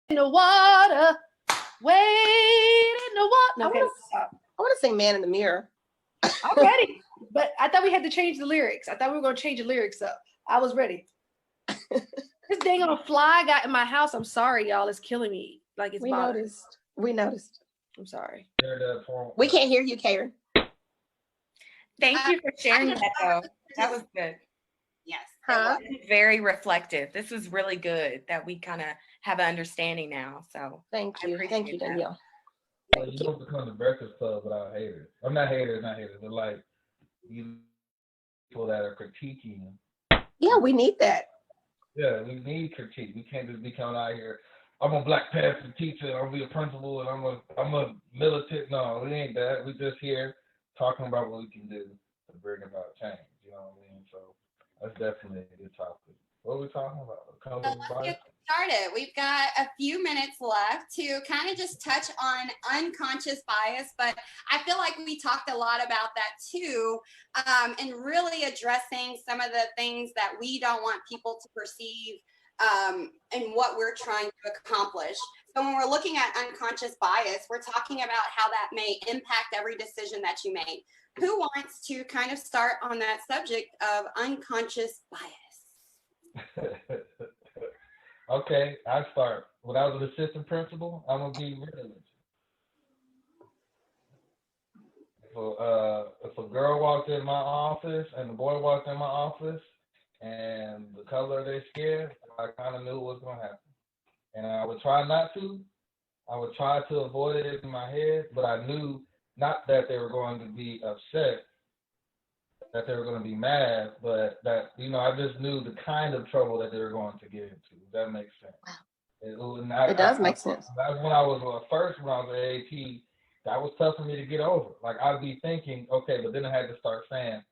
in the water. Wade in the water. Okay, stop. I want to sing Man in the Mirror. I'm ready. But I thought we had to change the lyrics. I thought we were going to change the lyrics up. I was ready. This dang on fly got in my house. I'm sorry, y'all. It's killing me. Like it's bothering. We noticed. I'm sorry. We can't hear you, Karen. Thank you for sharing that, though. That was good. Yes. Huh? Very reflective. This was really good that we kind of have an understanding now. So thank you. Thank you, Danielle. Well, you don't become the Breakfast Club without haters. I'm not haters, but like you people that are critiquing. Yeah, we need that. Yeah, we need critique. We can't just be coming out here. I'm a Black Panther teacher. I'm gonna be a principal, and I'm a militant. No, we ain't that. We just here talking about what we can do to bring about change. You know what I mean? So that's definitely a good topic. What are we talking about? Let's get started. We've got a few minutes left to kind of just touch on unconscious bias, but I feel like we talked a lot about that too, and really addressing some of the things that we don't want people to perceive and what we're trying to accomplish. So when we're looking at unconscious bias, we're talking about how that may impact every decision that you make. Who wants to kind of start on that subject of unconscious bias? Okay, I start. When I was an assistant principal, I'm gonna be real. If a girl walked in my office and a boy walked in my office, and the color of their skin, I kind of knew what was gonna happen, and I would try not to. I would try to avoid it in my head, but I knew not that they were going to be upset, that they were going to be mad, but that, I just knew the kind of trouble that they were going to get into. If that makes sense. Wow. It does make sense. That's when I was when I was at AP, that was tough for me to get over. Like, I'd be thinking, okay, but then I had to start saying,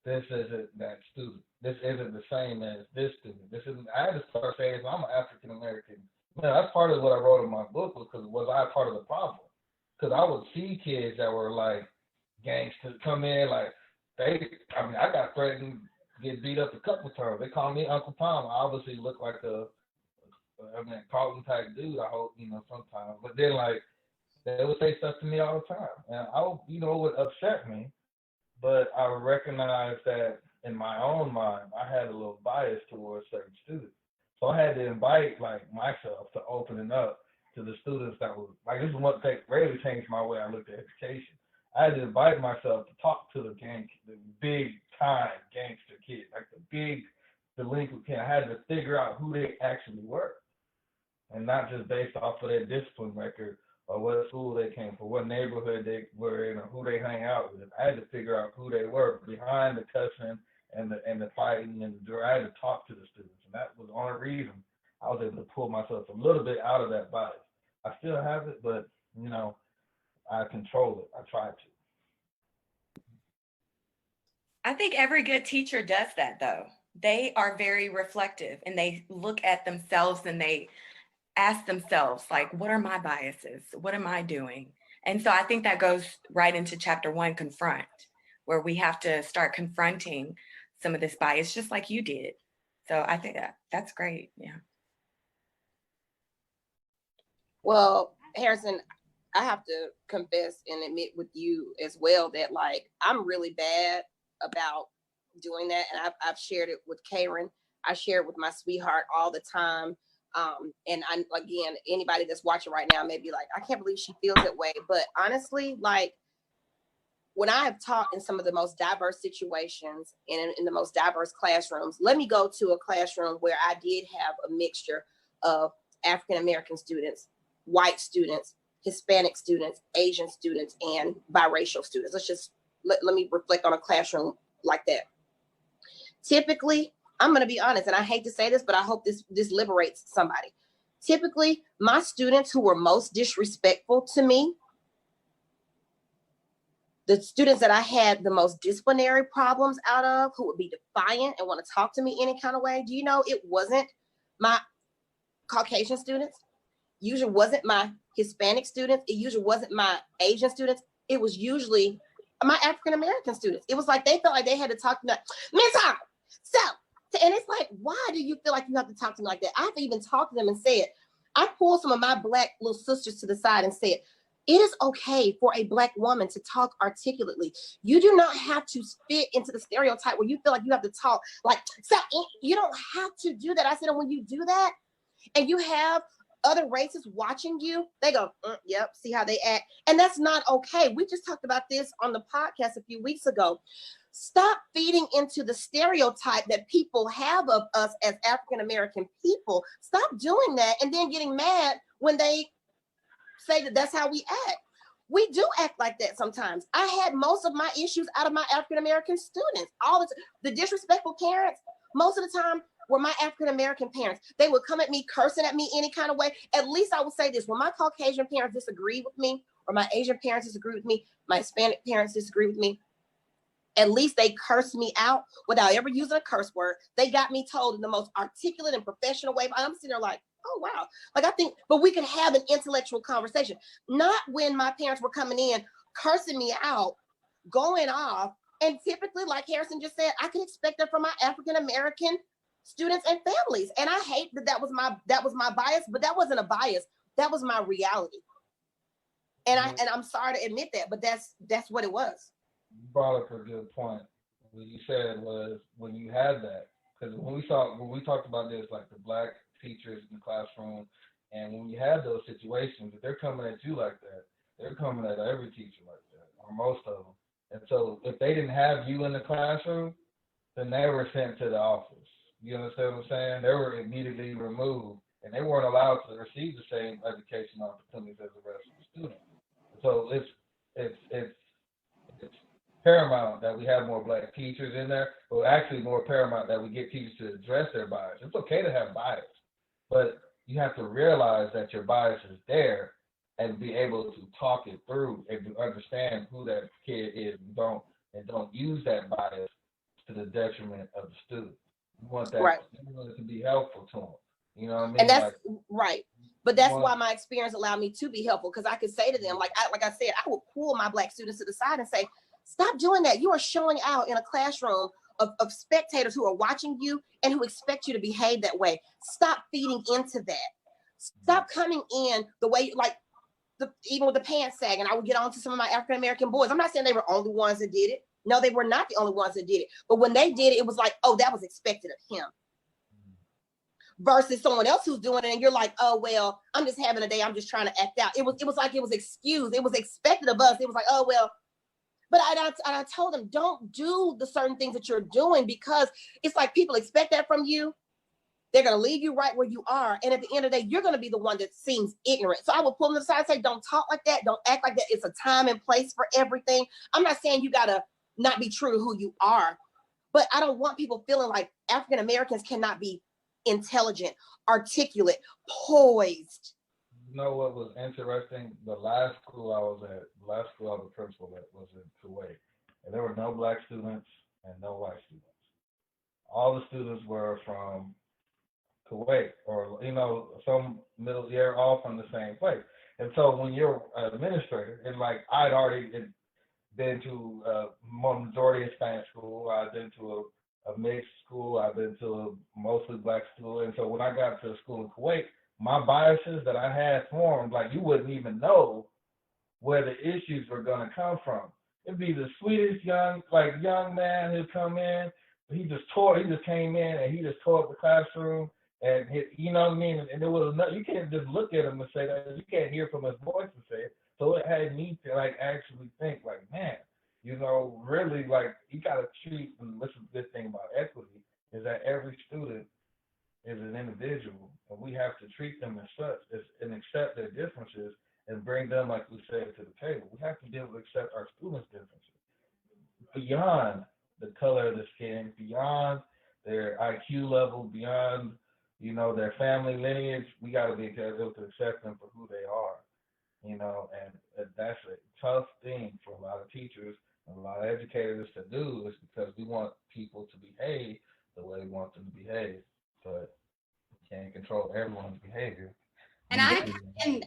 this isn't that student. This isn't the same as this student. I had to start saying, I'm an African American. That's part of what I wrote in my book, because was I part of the problem? Because I would see kids that were like gangsters come in, like, I got threatened to get beat up a couple of times. They called me Uncle Tom. I obviously look like Carlton type dude, I hope, sometimes. But then, like, they would say stuff to me all the time. And it would upset me. But I recognized that in my own mind, I had a little bias towards certain students. So I had to invite, like, myself to opening up to the students that were, like, this is what really changed my way I looked at education. I had to invite myself to talk to the big time gangster kids, like the big delinquent kids. I had to figure out who they actually were, and not just based off of their discipline record or what school they came from, what neighborhood they were in, or who they hang out with. I had to figure out who they were behind the cussing and the fighting, and I had to talk to the students, and that was the only reason I was able to pull myself a little bit out of that bias. I still have it, but I control it. I try to. I think every good teacher does that, though. They are very reflective, and they look at themselves and they ask themselves, like, what are my biases? What am I doing? And so I think that goes right into chapter 1, Confront, where we have to start confronting some of this bias, just like you did. So I think that's great. Yeah. Well, Harrison, I have to confess and admit with you as well that, like, I'm really bad about doing that. And I've shared it with Karen. I share it with my sweetheart all the time. And again, anybody that's watching right now may be like, I can't believe she feels that way. But honestly, like, when I have taught in some of the most diverse situations and in the most diverse classrooms, let me go to a classroom where I did have a mixture of African-American students, white students, Hispanic students, Asian students, and biracial students. Let me reflect on a classroom like that. Typically, I'm going to be honest, and I hate to say this, but I hope this liberates somebody. Typically, my students who were most disrespectful to me, the students that I had the most disciplinary problems out of, who would be defiant and want to talk to me any kind of way, do you know it wasn't my Caucasian students? Usually wasn't my Hispanic students. It usually wasn't my Asian students. It was usually my African-American students. It was like they felt like they had to talk to me like, Miss Hart, so, and it's like, why do you feel like you have to talk to me like that? I've even talked to them and said, I pulled some of my Black little sisters to the side and said, it is okay for a Black woman to talk articulately. You do not have to fit into the stereotype where you feel like you have to talk like, stop. You don't have to do that. I said, and when you do that and you have other races watching you, they go, yep, see how they act. And that's not okay. We just talked about this on the podcast a few weeks ago. Stop feeding into the stereotype that people have of us as African-American people. Stop doing that and then getting mad when they say that that's how we act. We do act like that sometimes. I had most of my issues out of my African-American students. All the disrespectful parents, most of the time were my African-American parents. They would come at me, cursing at me any kind of way. At least I would say this, when my Caucasian parents disagree with me, or my Asian parents disagree with me, my Hispanic parents disagree with me, at least they cursed me out without ever using a curse word. They got me told in the most articulate and professional way. I'm sitting there like, oh, wow. Like, I think, but we could have an intellectual conversation. Not when my parents were coming in, cursing me out, going off. And typically, like Harrison just said, I could expect that from my African-American students and families. And I hate that that was my bias, but that wasn't a bias. That was my reality. And I'm sorry to admit that, but that's what it was. You brought up a good point. What you said was when you had that, because when we talked about this, like the Black teachers in the classroom, and when you had those situations, if they're coming at you like that, they're coming at every teacher like that, or most of them. And so if they didn't have you in the classroom, then they were sent to the office. You understand what I'm saying? They were immediately removed, and they weren't allowed to receive the same educational opportunities as the rest of the students. So it's paramount that we have more Black teachers in there, but actually more paramount that we get teachers to address their bias. It's okay to have bias, but you have to realize that your bias is there and be able to talk it through and to understand who that kid is and don't use that bias to the detriment of the student. You want that you want it to be helpful to them. You know what I mean? And that's right. But that's why my experience allowed me to be helpful, because I could say to them, like I said, I would pull my Black students to the side and say, stop doing that. You are showing out in a classroom of spectators who are watching you and who expect you to behave that way. Stop feeding into that. Stop coming in the way, like, even with the pants sagging. I would get on to some of my African-American boys. I'm not saying they were the only ones that did it. No, they were not the only ones that did it. But when they did it, it was like, oh, that was expected of him. Versus someone else who's doing it and you're like, oh, well, I'm just having a day. I'm just trying to act out. It was like it was excused. It was expected of us. It was like, oh, well. But I told them, don't do the certain things that you're doing, because it's like people expect that from you. They're going to leave you right where you are. And at the end of the day, you're going to be the one that seems ignorant. So I would pull them aside and say, don't talk like that. Don't act like that. It's a time and place for everything. I'm not saying you got to not be true to who you are, but I don't want people feeling like African Americans cannot be intelligent, articulate, poised. You know what was interesting? The last school I was a principal at was in Kuwait. And there were no Black students and no white students. All the students were from Kuwait, or, some middle, they're all from the same place. And so when you're an administrator, and like I'd already been to a majority Hispanic school, I'd been to a mixed school, I've been to a mostly Black school. And so when I got to a school in Kuwait, my biases that I had formed, like, you wouldn't even know where the issues were going to come from. It'd be the sweetest young man who'd come in. He just came in and he just tore up the classroom, and you know what I mean? And there was you can't just look at him and say that. You can't hear from his voice and say it. So it had me to actually think man, really, you got to treat, and this is the good thing about equity, is that every student is an individual, and we have to treat them as such and accept their differences and bring them, like we said, to the table. We have to be able to accept our students' differences beyond the color of the skin, beyond their IQ level, beyond their family lineage. We got to be able to accept them for who they are, and that's a tough thing for a lot of teachers and a lot of educators to do, is because we want people to behave the way we want them to behave. But we can't control everyone's behavior. And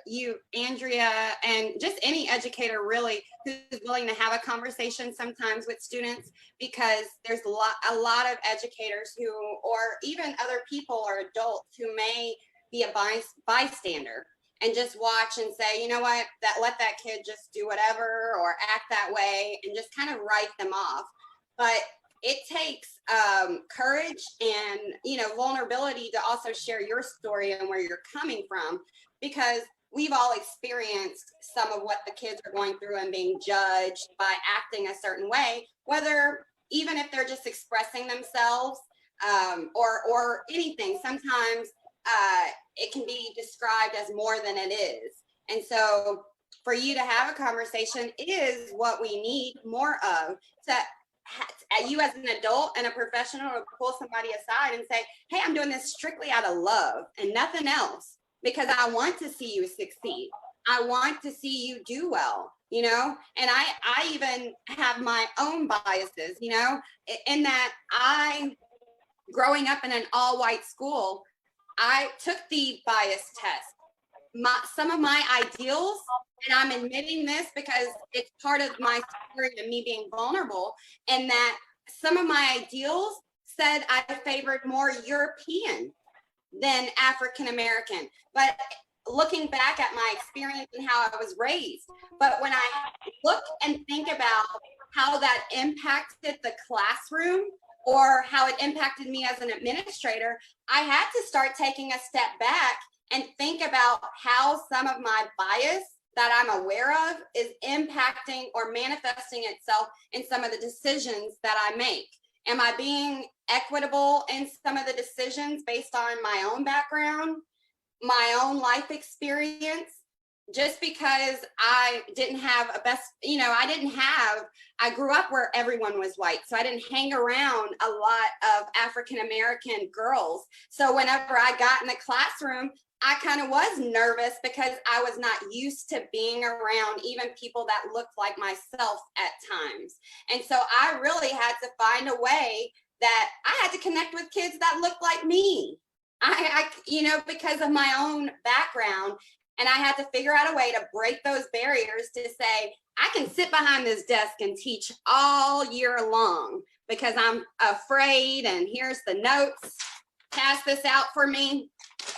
you, Andrea, and just any educator really who's willing to have a conversation sometimes with students, because there's a lot of educators who, or even other people or adults who may be a bystander and just watch and say, you know what, let that kid just do whatever or act that way, and just kind of write them off. But it takes courage and, you know, vulnerability to also share your story and where you're coming from, because we've all experienced some of what the kids are going through and being judged by acting a certain way, whether even if they're just expressing themselves or anything. Sometimes it can be described as more than it is. And so for you to have a conversation is what we need more of, to you as an adult and a professional to pull somebody aside and say, hey, I'm doing this strictly out of love and nothing else, because I want to see you succeed. I want to see you do well, you know? And I even have my own biases, you know, in that growing up in an all-white school, I took the bias test. Some of my ideals, and I'm admitting this because it's part of my story and me being vulnerable, and that some of my ideals said I favored more European than African American. But looking back at my experience and how I was raised, but when I look and think about how that impacted the classroom or how it impacted me as an administrator, I had to start taking a step back and think about how some of my bias that I'm aware of is impacting or manifesting itself in some of the decisions that I make. Am I being equitable in some of the decisions based on my own background, my own life experience? Just because I didn't have I grew up where everyone was white, so I didn't hang around a lot of African American girls. So whenever I got in the classroom, I kind of was nervous because I was not used to being around even people that looked like myself at times. And so I really had to find a way that I had to connect with kids that looked like me. I because of my own background. And I had to figure out a way to break those barriers to say, I can sit behind this desk and teach all year long because I'm afraid, and here's the notes, pass this out for me.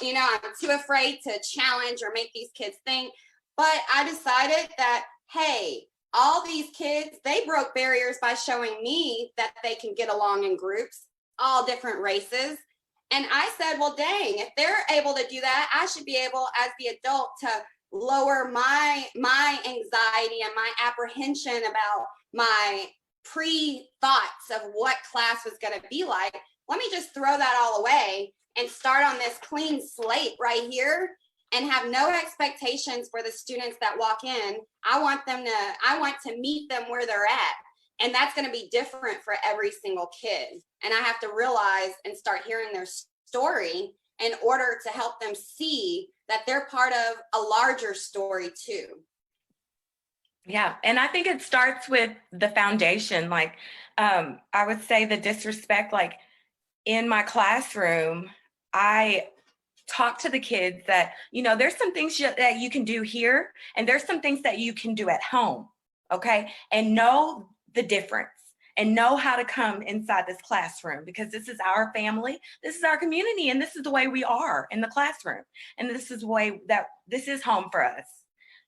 You know, I'm too afraid to challenge or make these kids think. But I decided that, hey, all these kids, they broke barriers by showing me that they can get along in groups, all different races. And I said, well, dang, if they're able to do that, I should be able as the adult to lower my anxiety and my apprehension about my pre-thoughts of what class was going to be like. Let me just throw that all away and start on this clean slate right here and have no expectations for the students that walk in. I want to meet them where they're at. And that's going to be different for every single kid. And I have to realize and start hearing their story in order to help them see that they're part of a larger story too. Yeah. And I think it starts with the foundation. Like, I would say the disrespect, like in my classroom, I talk to the kids that, you know, there's some things that you can do here, and there's some things that you can do at home. Okay. And know the difference and know how to come inside this classroom, because this is our family, this is our community, and this is the way we are in the classroom. And this is the way that this is home for us,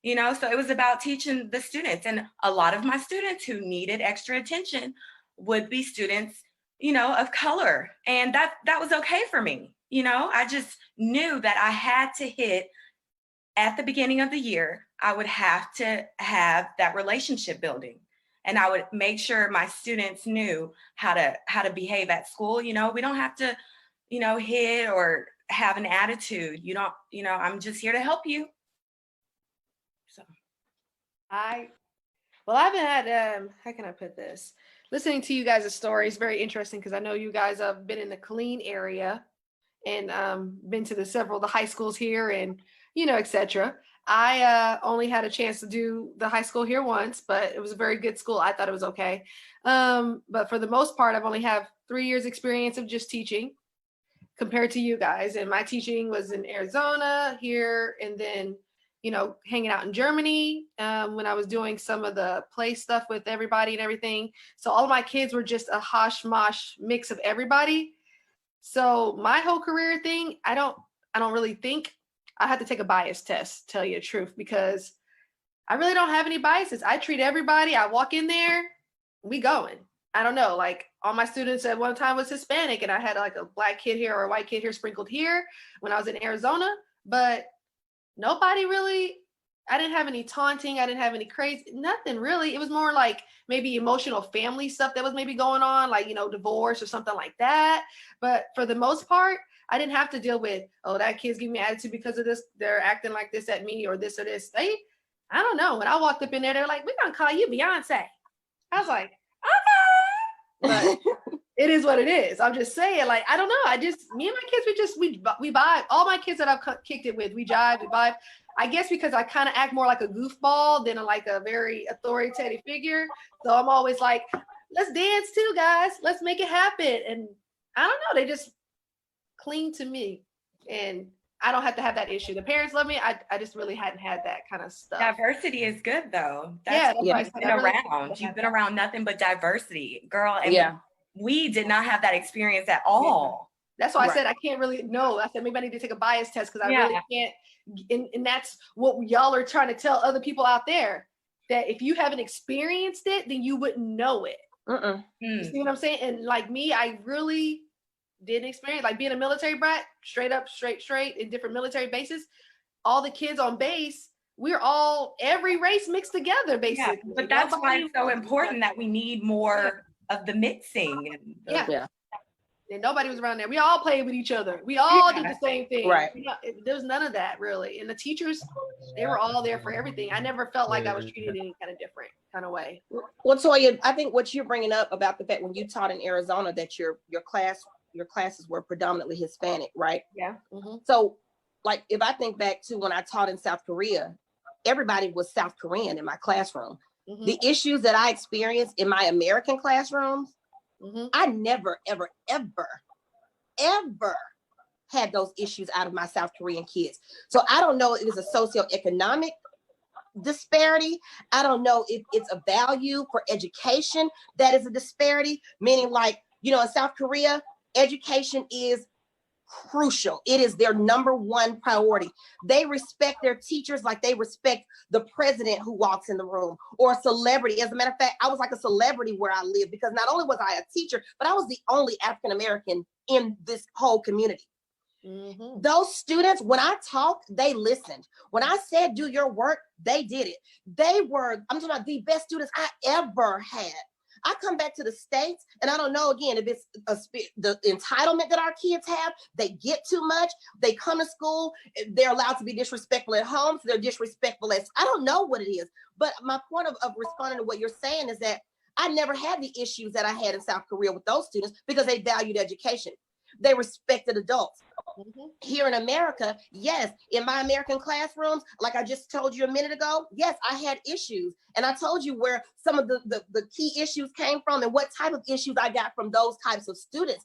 you know? So it was about teaching the students, and a lot of my students who needed extra attention would be students, you know, of color. And that was okay for me. You know, I just knew that I had to hit at the beginning of the year, I would have to have that relationship building. And I would make sure my students knew how to behave at school. You know, we don't have to, you know, hit or have an attitude. You don't, you know, I'm just here to help you. So I haven't had, how can I put this? Listening to you guys' stories, very interesting, because I know you guys have been in the Killeen area and been to the high schools here and, you know, etc. I only had a chance to do the high school here once, but it was a very good school. I thought it was okay. But for the most part, I've only have 3 years experience of just teaching compared to you guys. And my teaching was in Arizona here, and then, you know, hanging out in Germany when I was doing some of the play stuff with everybody and everything. So all of my kids were just a hosh mosh mix of everybody. So my whole career thing, I don't don't really think. I had to take a bias test, tell you the truth, because I really don't have any biases. I treat everybody. I walk in there, we going. I don't know, like all my students at one time was Hispanic, and I had like a black kid here or a white kid here sprinkled here when I was in Arizona, but nobody really, I didn't have any taunting. I didn't have any crazy, nothing really. It was more like maybe emotional family stuff that was maybe going on, like, divorce or something like that. But for the most part, I didn't have to deal with, oh, that kid's giving me attitude because of this. They're acting like this at me or this or this. I don't know. When I walked up in there, they're like, we're going to call you Beyonce. I was like, okay. But it is what it is. I'm just saying, like, I don't know. Me and my kids, we vibe. All my kids that I've kicked it with, we jive, we vibe. I guess because I kind of act more like a goofball than like a very authoritative figure. So I'm always like, let's dance too, guys. Let's make it happen. And I don't know. They just cling to me. And I don't have to have that issue. The parents love me. I just really hadn't had that kind of stuff. Diversity is good though. That's You've been around. You've been around nothing but diversity, girl. And we did not have that experience at all. That's why I said I can't really know. I said maybe I need to take a bias test because I really can't. And that's what y'all are trying to tell other people out there, that if you haven't experienced it, then you wouldn't know it. You see what I'm saying? And like me, I really didn't experience, like being a military brat, straight up, straight in different military bases. All the kids on base, we're all every race mixed together, basically. Yeah, but that's why it's so important that we need more of the mixing. And nobody was around there. We all played with each other. We all did the same thing. Right. There's none of that really. And the teachers, they were all there for everything. I never felt like I was treated any kind of different kind of way. Well, Toya, I think what you're bringing up about the fact when you taught in Arizona that your classes were predominantly Hispanic, right? Yeah. Mm-hmm. So, like, if I think back to when I taught in South Korea, everybody was South Korean in my classroom. Mm-hmm. The issues that I experienced in my American classrooms, I never, ever, ever, ever had those issues out of my South Korean kids. So I don't know if it's a socioeconomic disparity. I don't know if it's a value for education that is a disparity, meaning like, in South Korea, education is crucial. It is their number one priority. They respect their teachers like they respect the president who walks in the room or a celebrity. As a matter of fact, I was like a celebrity where I lived because not only was I a teacher, but I was the only African-American in this whole community. Mm-hmm. Those students, when I talked, they listened. When I said, do your work, they did it. I'm talking about the best students I ever had. I come back to the States and I don't know, again, if it's the entitlement that our kids have, they get too much, they come to school, they're allowed to be disrespectful at home, so they're disrespectful I don't know what it is. But my point of responding to what you're saying is that I never had the issues that I had in South Korea with those students because they valued education. They respected adults. Mm-hmm. Here in America, yes, in my American classrooms, like I just told you a minute ago, yes, I had issues. And I told you where some of the key issues came from and what type of issues I got from those types of students.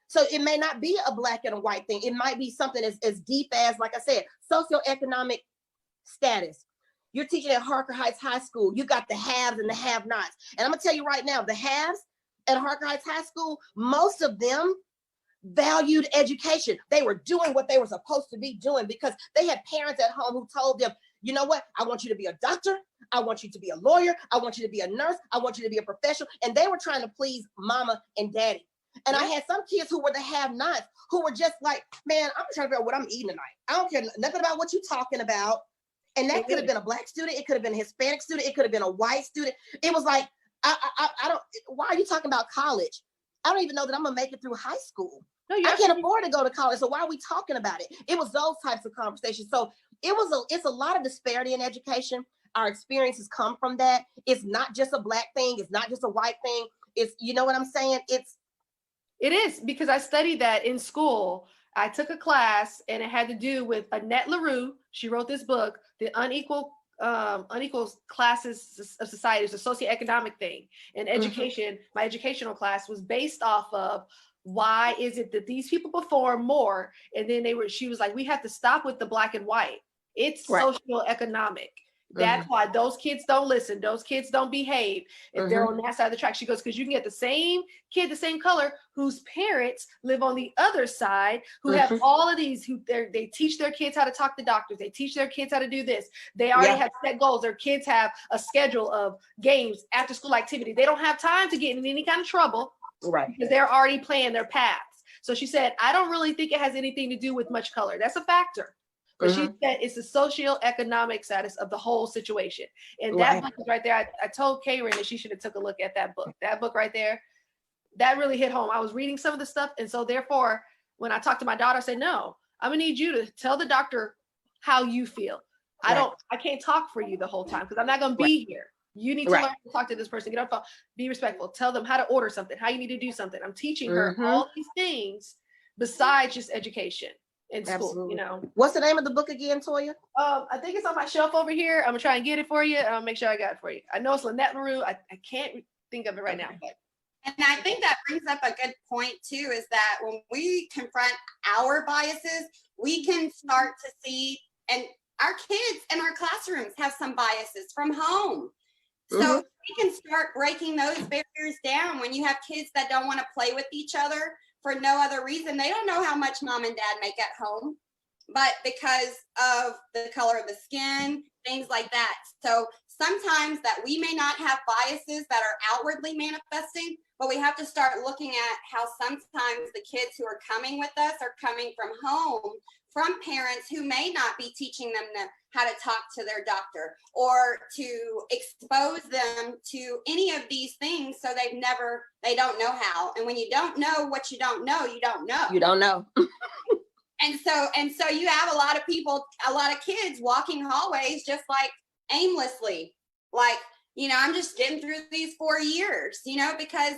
So it may not be a black and a white thing. It might be something as deep as, like I said, socioeconomic status. You're teaching at Harker Heights High School. You got the haves and the have-nots. And I'm going to tell you right now, the haves at Harker Heights High School, most of them valued education. They were doing what they were supposed to be doing because they had parents at home who told them, you know what? I want you to be a doctor. I want you to be a lawyer. I want you to be a nurse. I want you to be a professional. And they were trying to please mama and daddy. And I had some kids who were the have-nots who were just like, man, I'm trying to figure out what I'm eating tonight. I don't care nothing about what you're talking about. And that could have been a black student. It could have been a Hispanic student. It could have been a white student. It was like, I don't, why are you talking about college? I don't even know that I'm gonna make it through high school. No, I can't afford to go to college. So why are we talking about it? It was those types of conversations. So it's a lot of disparity in education. Our experiences come from that. It's not just a black thing. It's not just a white thing. It's, you know what I'm saying? It is, because I studied that in school. I took a class and it had to do with Annette LaRue. She wrote this book, The Unequal Classes of Society. It's a socioeconomic thing. And education, my educational class was based off of why is it that these people perform more? And then she was like, we have to stop with the black and white. It's socioeconomic. That's why those kids don't listen. Those kids don't behave if they're on that side of the track. She goes, because you can get the same kid, the same color, whose parents live on the other side, who have all of these, who they teach their kids how to talk to doctors. They teach their kids how to do this. They already have set goals. Their kids have a schedule of games, after school activity. They don't have time to get in any kind of trouble, right? Because they're already playing their paths. So she said, I don't really think it has anything to do with much color. That's a factor. But she said it's the socioeconomic status of the whole situation. And that book is right there. I told Karen that she should have took a look at that book. That book right there, that really hit home. I was reading some of the stuff. And so therefore, when I talked to my daughter, I said, no, I'm gonna need you to tell the doctor how you feel. I can't talk for you the whole time because I'm not gonna be here. You need to learn to talk to this person, get on the phone, be respectful, tell them how to order something, how you need to do something. I'm teaching her all these things besides just education. In school, you know. What's the name of the book again, Toya? I think it's on my shelf over here. I'm gonna try and get it for you. I'll make sure I got it for you. I know it's Lynette LaRue. I can't think of it right now. But. And I think that brings up a good point too, is that when we confront our biases, we can start to see, and our kids in our classrooms have some biases from home. So we can start breaking those barriers down when you have kids that don't want to play with each other for no other reason. They don't know how much mom and dad make at home, but because of the color of the skin, things like that. So sometimes that we may not have biases that are outwardly manifesting, but we have to start looking at how sometimes the kids who are coming with us are coming from home, from parents who may not be teaching them how to talk to their doctor or to expose them to any of these things. So they don't know how. And when you don't know what you don't know, you don't know. You don't know. And so you have a lot of people, a lot of kids walking hallways just like aimlessly, like, you know, I'm just getting through these 4 years, you know, because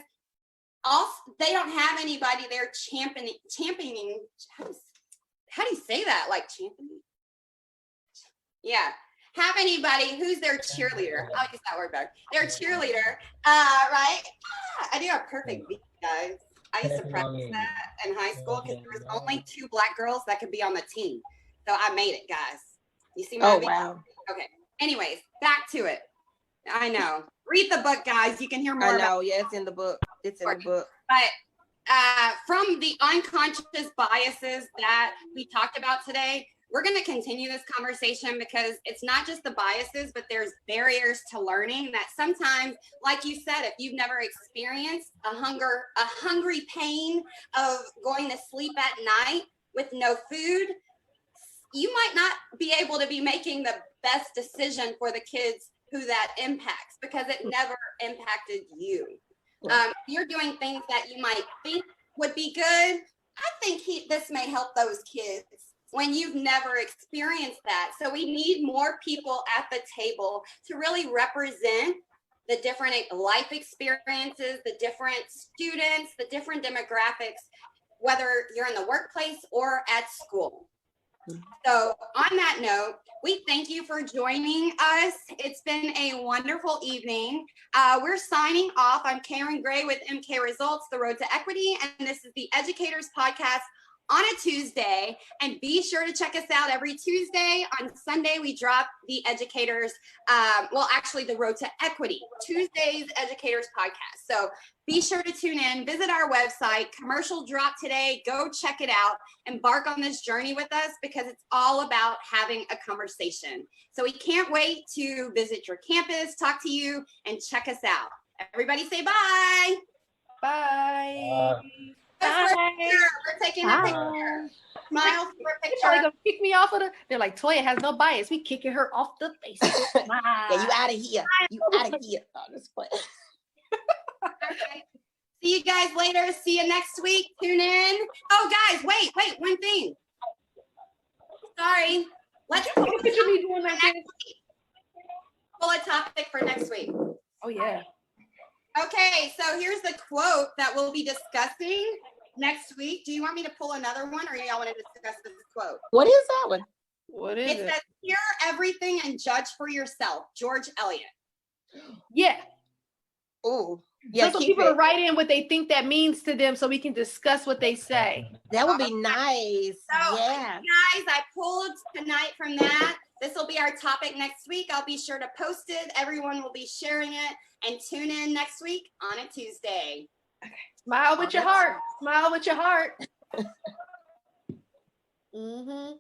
also they don't have anybody there championing. How do you say that? Like championing? Yeah. Have anybody who's their cheerleader. I'll use that word better. Their cheerleader, right? I do a perfect beat, guys. I used to practice that in high school because there was only 2 black girls that could be on the team. So I made it, guys. You see my video? Wow. Okay. Anyways, back to it. I know. Read the book, guys. You can hear more. I know. Yeah, it's in the book. It's in the book. But from the unconscious biases that we talked about today, we're going to continue this conversation because it's not just the biases, but there's barriers to learning that sometimes, like you said, if you've never experienced a hungry pain of going to sleep at night with no food, you might not be able to be making the best decision for the kids who that impacts because it never impacted you. You're doing things that you might think would be good. I think this may help those kids when you've never experienced that. So we need more people at the table to really represent the different life experiences, the different students, the different demographics, whether you're in the workplace or at school. So on that note, we thank you for joining us. It's been a wonderful evening. We're signing off. I'm Karen Gray with MK Results, The Road to Equity, and this is the Educators Podcast on a Tuesday. And be sure to check us out every Tuesday. On Sunday, we drop the Educators, the Road to Equity, Tuesday's Educators Podcast. So be sure to tune in, visit our website, commercial drop today, go check it out, embark on this journey with us because it's all about having a conversation. So we can't wait to visit your campus, talk to you, and check us out. Everybody say bye. Bye. We're taking a picture. Smile for a picture. They're gonna kick me off of they're like, Toya has no bias. We kicking her off the face. Yeah, you out of here. You out of here. Oh, this play. Okay. See you guys later. See you next week. Tune in. Oh, guys, wait, one thing. Sorry. Let's pull a topic for next week. Oh, yeah. Okay, so here's the quote that we'll be discussing next week. Do you want me to pull another one or y'all want to discuss this quote? What is that one? What is it? It says, hear everything and judge for yourself. George Eliot. Yeah. Oh, yeah. So people to write in what they think that means to them so we can discuss what they say. That would be nice. So, yeah. guys, I pulled tonight from that This will be our topic next week. I'll be sure to post it. Everyone will be sharing it, and tune in next week on a Tuesday. Smile with your heart. Smile with your heart. Mm-hmm.